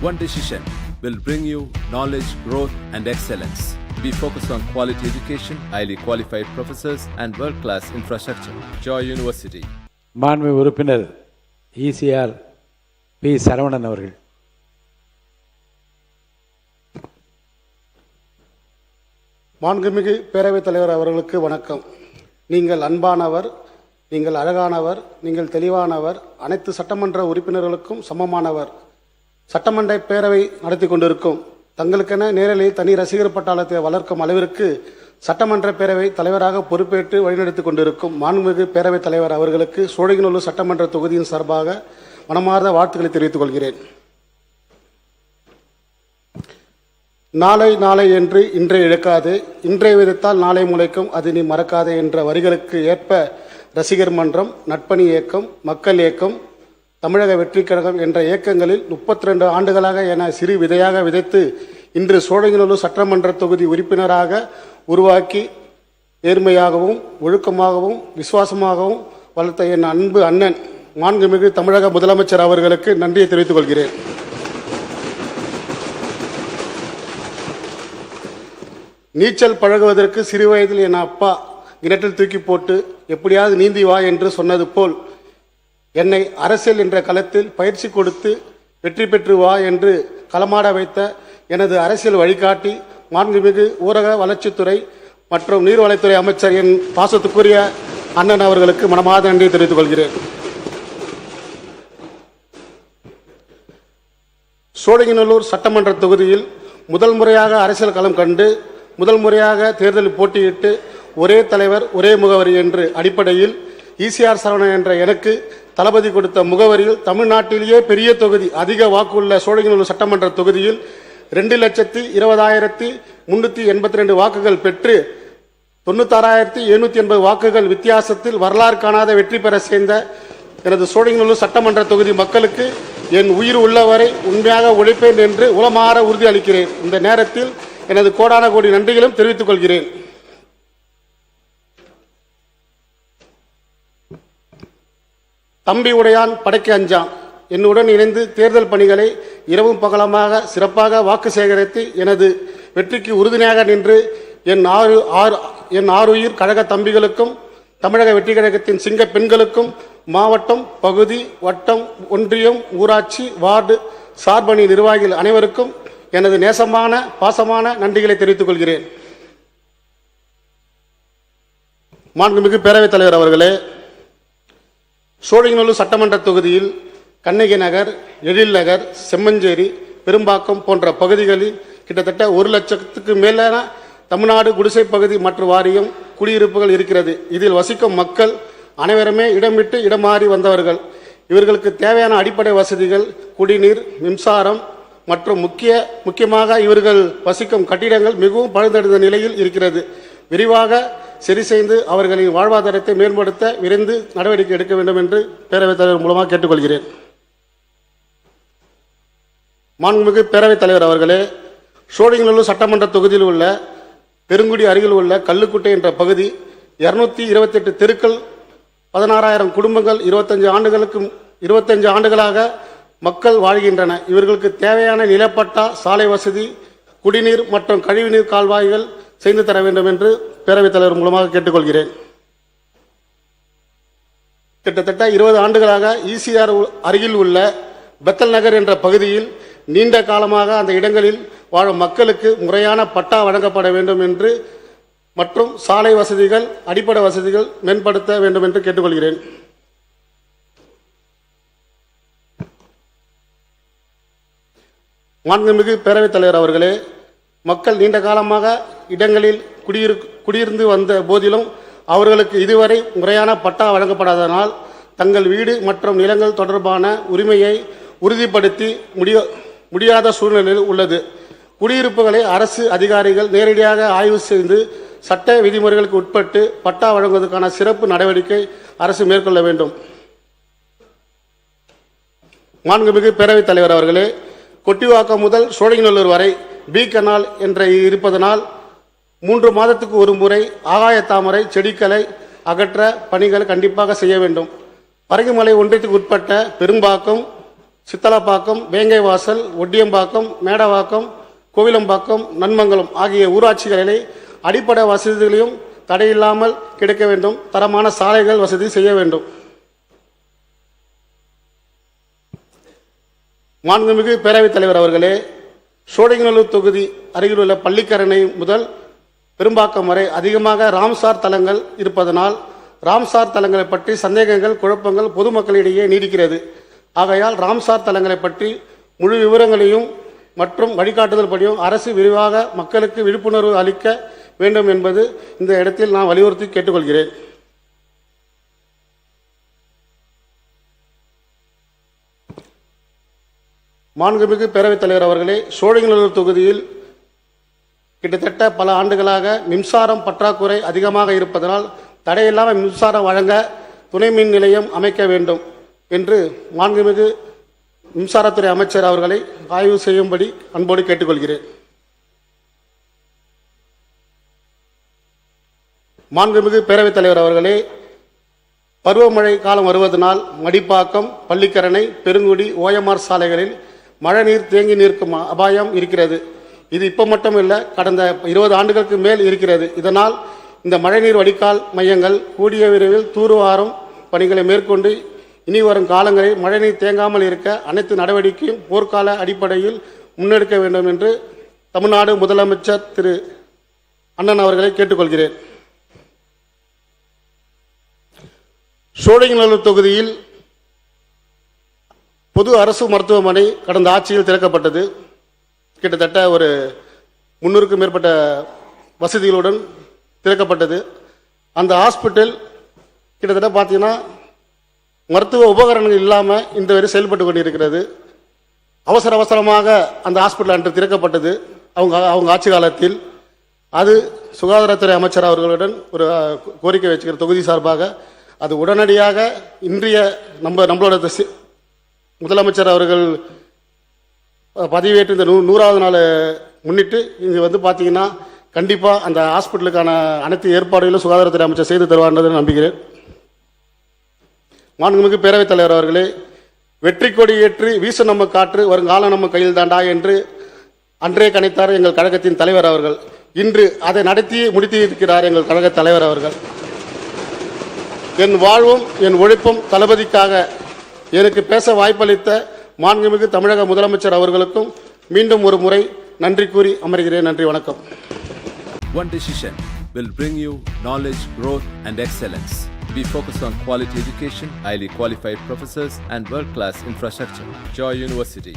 One decision will bring you knowledge, growth, and excellence. We focus on quality education, highly qualified professors, and world-class infrastructure. Joy University. மாண்பு உறுப்பினர் ECR B Saravanan அவர்கள். மாண்புமிகு பேரவைத் தலைவர் அவர்களுக்கு வணக்கம். நீங்கள் அன்பானவர், நீங்கள் அழகானவர், நீங்கள் தெளிவானவர், அனைத்து சட்டமன்ற உறுப்பினர்களுக்கும் சமமானவர். சட்டமன்ற பேரவை நடத்தி கொண்டிருக்கும் தங்களுக்கென நேரலில் தனி ரசிகர் பட்டாளத்தை வளர்க்கும் அளவிற்கு சட்டமன்ற பேரவை தலைவராக பொறுப்பேற்று வழிநடத்தி கொண்டிருக்கும் மாண்புமிகு பேரவைத் தலைவர் அவர்களுக்கு சோழிங்கநல்லூர் சட்டமன்ற தொகுதியின் சார்பாக மனமார்ந்த வாழ்த்துக்களை தெரிவித்துக் கொள்கிறேன். நாளை நாளை என்று இன்றை இழக்காது, இன்றைய விதத்தால் நாளை முளைக்கும், அது நீ மறக்காதே என்ற வரிகளுக்கு ஏற்ப ரசிகர் மன்றம், நட்பணி இயக்கம், மக்கள் இயக்கம், தமிழக வெற்றி கழகம் என்ற இயக்கங்களில் 32 ஆண்டுகளாக என சிறு விதையாக விதைத்து இன்று சோழிங்கநல்லூர் சட்டமன்ற தொகுதி உறுப்பினராக உருவாக்கி நேர்மையாகவும் ஒழுக்கமாகவும் விசுவாசமாகவும் வளர்த்த என் அன்பு அண்ணன் மாண்புமிகு தமிழக முதலமைச்சர் அவர்களுக்கு நன்றியை தெரிவித்துக் கொள்கிறேன். நீச்சல் பழகுவதற்கு சிறு வயதில் என் அப்பா கிணற்றில் தூக்கி போட்டு எப்படியாவது நீந்தி வா என்று சொன்னது போல் என்னை அரசியல் என்ற களத்தில் பயிற்சி கொடுத்து வெற்றி பெற்று வா என்று களமாட வைத்த எனது அரசியல் வழிகாட்டி மாண்புமிகு ஊரக வளர்ச்சித்துறை மற்றும் நீர்வளத்துறை அமைச்சர் என் பாசத்துக்குரிய அண்ணன் அவர்களுக்கு மனமார்ந்த நன்றியை தெரிவித்துக் கொள்கிறேன். சோழிங்கநல்லூர் சட்டமன்ற தொகுதியில் முதல் முறையாக அரசியல் களம் கண்டு முதல் முறையாக தேர்தலில் போட்டியிட்டு ஒரே தலைவர் ஒரே முகவரி என்ற அடிப்படையில் ECR சரவணன் என்ற எனக்கு தளபதி கொடுத்த முகவரியில் தமிழ்நாட்டிலேயே பெரிய தொகுதி அதிக வாக்குள்ள சோழிங்கநல்லூர் சட்டமன்ற தொகுதியில் 2,20,382 வாக்குகள் பெற்று 96,780 வாக்குகள் வித்தியாசத்தில் வரலாறு காணாத வெற்றி பெற சேர்ந்த எனது சோழிங்கநல்லூர் சட்டமன்ற தொகுதி மக்களுக்கு என் உயிர் உள்ளவரை உண்மையாக உழைப்பேன் என்று உளமாற உறுதி அளிக்கிறேன். இந்த நேரத்தில் எனது கோடான கோடி நன்றிகளும் தெரிவித்துக் கொள்கிறேன். தம்பி உடையான் படைக்கு அஞ்சான். என்னுடன் இணைந்து தேர்தல் பணிகளை இரவும் பகலமாக சிறப்பாக வாக்கு சேகரித்து எனது வெற்றிக்கு உறுதுணையாக நின்று என் ஆறுயிர் கழக தம்பிகளுக்கும் தமிழக வெற்றி கழகத்தின் சிங்க பெண்களுக்கும் மாவட்டம், பகுதி, வட்டம், ஒன்றியம், ஊராட்சி, வார்டு சார்பணி நிர்வாகிகள் அனைவருக்கும் எனது நேசமான பாசமான நன்றிகளை தெரிவித்துக் கொள்கிறேன். மாண்புமிகு பேரவைத் தலைவர் அவர்களே, சோழிங்கநல்லூர் சட்டமன்ற தொகுதியில் கண்ணகி நகர், எழில் நகர், செம்மஞ்சேரி, பெரும்பாக்கம் போன்ற பகுதிகளில் கிட்டத்தட்ட 1 லட்சத்துக்கு மேலான தமிழ்நாடு குடிசை பகுதி மற்றும் வாரியம் குடியிருப்புகள் இருக்கிறது. இதில் வசிக்கும் மக்கள் அனைவருமே இடம் விட்டு இடம் மாறி வந்தவர்கள். இவர்களுக்கு தேவையான அடிப்படை வசதிகள், குடிநீர், மின்சாரம் மற்றும் முக்கியமாக இவர்கள் வசிக்கும் கட்டிடங்கள் மிகவும் பழுதடைந்த நிலையில் இருக்கிறது. விரிவாக சரி செய்து அவர்களின் வாழ்வாதாரத்தை மேம்படுத்த விரைந்து நடவடிக்கை எடுக்க வேண்டும் என்று பேரவைத் தலைவர் மூலமாக கேட்டுக்கொள்கிறேன். மாண்புமிகு பேரவைத் தலைவர் அவர்களே, சோழிங்கநல்லூர் சட்டமன்ற தொகுதியில் உள்ள பெருங்குடி அருகில் உள்ள கல்லுக்குட்டை என்ற பகுதி 228 தெருக்கள், 16,000 குடும்பங்கள் 25 ஆண்டுகளாக மக்கள் வாழ்கின்றன. இவர்களுக்கு தேவையான நிலப்பட்டா, சாலை வசதி, குடிநீர் மற்றும் கழிவுநீர் கால்வாய்கள் செய்து தர வேண்டும் என்று பேரவைத் தலைவர் மூலமாக கேட்டுக்கொள்கிறேன். கிட்டத்தட்ட 20 ஆண்டுகளாக ECR அருகில் உள்ள பெத்தல் நகர் என்ற பகுதியில் நீண்ட காலமாக அந்த இடங்களில் வாழும் மக்களுக்கு முறையான பட்டா வழங்கப்பட வேண்டும் என்று மற்றும் சாலை வசதிகள், அடிப்படை வசதிகள் மேம்படுத்த வேண்டும் என்று கேட்டுக்கொள்கிறேன். மாண்புமிகு பேரவைத் தலைவர் அவர்களே, மக்கள் நீண்ட காலமாக இடங்களில் குடியிருந்து வந்த போதிலும் அவர்களுக்கு இதுவரை முறையான பட்டா வழங்கப்படாததனால் தங்கள் வீடு மற்றும் நிலங்கள் தொடர்பான உரிமையை உறுதிப்படுத்தி முடியாத சூழ்நிலையில் உள்ளது. குடியிருப்புகளை அரசு அதிகாரிகள் நேரடியாக ஆய்வு செய்து சட்ட விதிமுறைகளுக்கு உட்பட்டு பட்டா வழங்குவதற்கான சிறப்பு நடவடிக்கை அரசு மேற்கொள்ள வேண்டும். மாண்புமிகு பேரவைத் தலைவர் அவர்களே, கொட்டிவாக்கம் முதல் சோழிங்கநல்லூர் வரை பி கனால் என்ற இருப்பதனால் 3 மாதத்துக்கு ஒரு முறை ஆகாய தாமரை செடிகளை அகற்ற பணிகள் கண்டிப்பாக செய்ய வேண்டும். பரங்கிமலை ஒன்றியத்துக்கு உட்பட்ட பெரும்பாக்கம், சித்தலப்பாக்கம், வேங்கைவாசல், ஒட்டியம்பாக்கம், மேடவாக்கம், கோவிலம்பாக்கம், நன்மங்கலம் ஆகிய ஊராட்சிகளிலே அடிப்படை வசதிகளையும் தடையில்லாமல் கிடைக்க வேண்டும். தரமான சாலைகள் வசதி செய்ய வேண்டும். மாண்புமிகு பேரவைத் தலைவர் அவர்களே, சோழிங்கநல்லூர் தொகுதி அருகிலுள்ள பள்ளிக்கரணை முதல் பெரும்பாக்கம் வரை அதிகமாக ராம்சார் தலங்கள் இருப்பதனால் ராம்சார் தலங்களை பற்றி சந்தேகங்கள், குழப்பங்கள் பொதுமக்களிடையே நீடிக்கிறது. ஆகையால் ராம்சார் தலங்களை பற்றி முழு விவரங்களையும் மற்றும் வழிகாட்டுதல் படியும் அரசு விரிவாக மக்களுக்கு விழிப்புணர்வு அளிக்க வேண்டும் என்பது இந்த இடத்தில் நான் வலியுறுத்தி கேட்டுக்கொள்கிறேன். மாண்புமிகு பேரவைத் தலைவர் அவர்களே, சோழிங்கநல்லூர் தொகுதியில் கிட்டத்தட்ட பல ஆண்டுகளாக மின்சாரம் பற்றாக்குறை அதிகமாக இருப்பதனால் தடையில்லாமல் மின்சாரம் வழங்க துணை மின் நிலையம் அமைக்க வேண்டும் என்று மாண்புமிகு மின்சாரத்துறை அமைச்சர் அவர்களை ஆய்வு செய்யும்படி அன்போடு கேட்டுக்கொள்கிறேன். மாண்புமிகு பேரவைத் தலைவர் அவர்களே, பருவமழை காலம் வருவதனால் மடிப்பாக்கம், பள்ளிக்கரணை, பெருங்குடி, ஓஎம்ஆர் சாலைகளில் மழைநீர் தேங்கி நிற்கும் அபாயம் இருக்கிறது. இது இப்போ மட்டும் இல்லை, கடந்த 20 ஆண்டுகளுக்கு மேல் இருக்கிறது. இதனால் இந்த மழைநீர் வடிகால் மையங்கள் கூடிய விரைவில் தூர்வாரும் பணிகளை மேற்கொண்டு இனி வரும் காலங்களில் மழைநீர் தேங்காமல் இருக்க அனைத்து நடவடிக்கையும் போர்க்கால அடிப்படையில் முன்னெடுக்க வேண்டும் என்று தமிழ்நாடு முதலமைச்சர் திரு அண்ணன் அவர்களை கேட்டுக்கொள்கிறேன். சோழிங்கநல்லூர் தொகுதியில் பொது அரசு மருத்துவமனை கடந்த ஆட்சியில் திறக்கப்பட்டது. கிட்டத்தட்ட ஒரு 300க்கும் மேற்பட்ட வசதிகளுடன் திறக்கப்பட்டது. அந்த ஹாஸ்பிட்டல் கிட்டத்தட்ட பார்த்தீங்கன்னா மருத்துவ உபகரணங்கள் இல்லாமல் இந்த வரை செயல்பட்டு கொண்டிருக்கிறது. அவசரமாக அந்த ஹாஸ்பிட்டல் அன்று திறக்கப்பட்டது அவங்க ஆட்சி காலத்தில். அது சுகாதாரத்துறை அமைச்சர் அவர்களுடன் ஒரு கோரிக்கை வச்சுக்கிற தொகுதி சார்பாக அது உடனடியாக இன்றைய நம்மளோட முதலமைச்சர் அவர்கள் பதவியேற்று இந்த 100வது நாள் முன்னிட்டு இங்கே வந்து பார்த்தீங்கன்னா கண்டிப்பாக அந்த ஹாஸ்பிட்டலுக்கான அனைத்து ஏற்பாடுகளும் சுகாதாரத்துறை அமைச்சர் செய்து தருவார்ன்றதை நம்புகிறேன். மாண்புமிகு பேரவைத் தலைவர் அவர்களே, வெற்றி கொடி ஏற்றி வீச நம்ம காற்று வருங்காலம் நம்ம கையில் தாண்டா என்று அன்றே கணித்தார் எங்கள் கழகத்தின் தலைவர் அவர்கள். இன்று அதை நடத்தி முடித்து இருக்கிறார் எங்கள் கழக தலைவர் அவர்கள். என் வாழ்வும் என் உழைப்பும் தளபதிக்காக எனக்கு பேச வாய்ப்பளித்த மாண்புமிகு தமிழக முதலமைச்சர் அவர்களுக்கும் மீண்டும் ஒரு முறை நன்றி கூறி அமர்கிறேன். நன்றி, வணக்கம். One decision will bring you knowledge, growth, and excellence. We focus on quality education, highly qualified professors, and world-class infrastructure. Joy University.